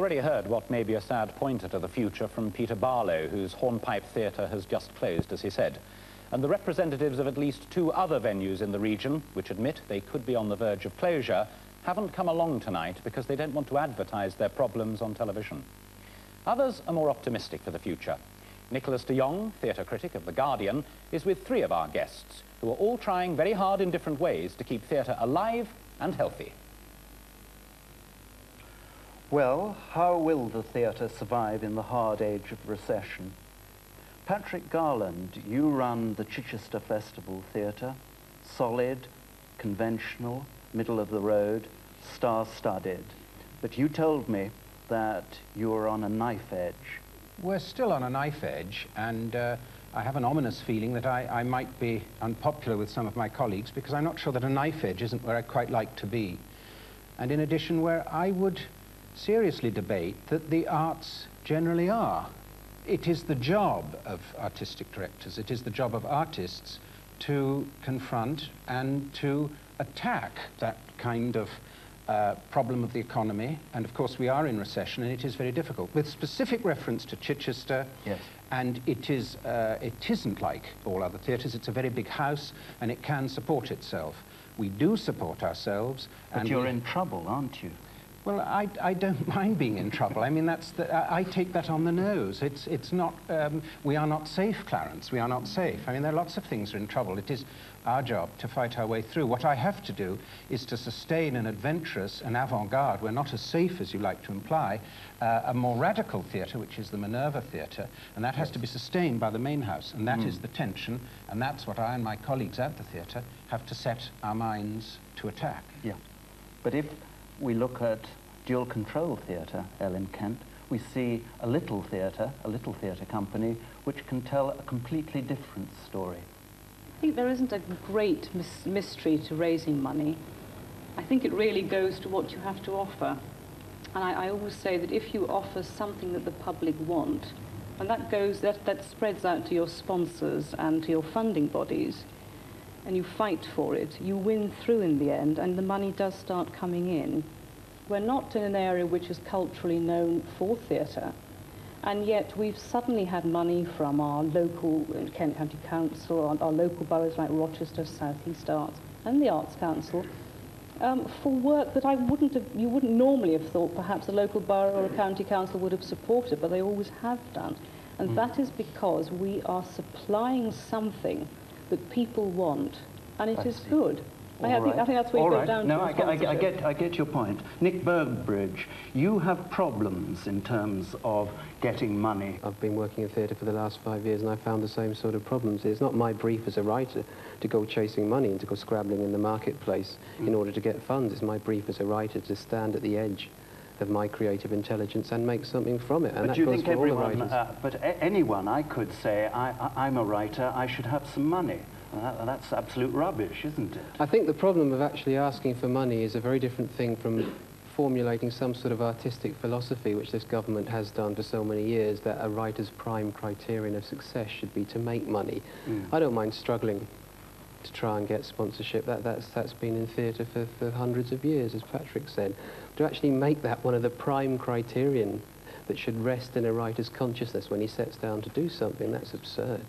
Already heard what may be a sad pointer to the future from Peter Barlow, whose Hornpipe Theatre has just closed, as he said. And the representatives of at least 2 other venues in the region, which admit they could be on the verge of closure, haven't come along tonight because they don't want to advertise their problems on television. Others are more optimistic for the future. Nicholas de Jong, theatre critic of The Guardian, is with 3 of our guests, who are all trying very hard in different ways to keep theatre alive and healthy. Well, how will the theatre survive in the hard age of recession? Patrick Garland, you run the Chichester Festival Theatre, solid, conventional, middle of the road, star-studded. But you told me that you were on a knife edge. We're still on a knife edge, and I have an ominous feeling that I might be unpopular with some of my colleagues because I'm not sure that a knife edge isn't where I'd quite like to be. And in addition, where I would seriously debate that the arts generally are. It is the job of artistic directors, it is the job of artists to confront and to attack that kind of problem of the economy. And of course we are in recession and it is very difficult. With specific reference to Chichester, yes. And it isn't like all other theatres. It's a very big house and it can support itself. We do support ourselves. But you're in trouble, aren't you? Well, I don't mind being in trouble. I mean, I take that on the nose. It's not, we are not safe, Clarence. We are not safe. I mean, there are lots of things that are in trouble. It is our job to fight our way through. What I have to do is to sustain an adventurous and avant-garde, we're not as safe as you like to imply, a more radical theatre, which is the Minerva Theatre, and that has to be sustained by the main house, and that is the tension, and that's what I and my colleagues at the theatre have to set our minds to attack. Yeah, but if we look at dual control theatre, Ellen Kent, we see a little theatre company, which can tell a completely different story. I think there isn't a great mystery to raising money. I think it really goes to what you have to offer. And I always say that if you offer something that the public want, and that spreads out to your sponsors and to your funding bodies, and you fight for it, you win through in the end, and the money does start coming in. We're not in an area which is culturally known for theatre, and yet we've suddenly had money from our local Kent County Council, our local boroughs like Rochester, South East Arts, and the Arts Council, for work that you wouldn't normally have thought perhaps a local borough or a county council would have supported, but they always have done. And that is because we are supplying something that people want, and it is good. I think that's where you go down to. No, I get your point. Nick Burbridge, you have problems in terms of getting money. I've been working in theatre for the last 5 years and I found the same sort of problems. It's not my brief as a writer to go chasing money and to go scrabbling in the marketplace in order to get funds. It's my brief as a writer to stand at the edge of my creative intelligence and make something from it. And but do you think everyone, anyone, I could say, I'm a writer, I should have some money. That's absolute rubbish, isn't it? I think the problem of actually asking for money is a very different thing from formulating some sort of artistic philosophy, which this government has done for so many years, that a writer's prime criterion of success should be to make money. I don't mind struggling to try and get sponsorship. That's been in theatre for hundreds of years, as Patrick said. To actually make that one of the prime criterion that should rest in a writer's consciousness when he sets down to do something, that's absurd.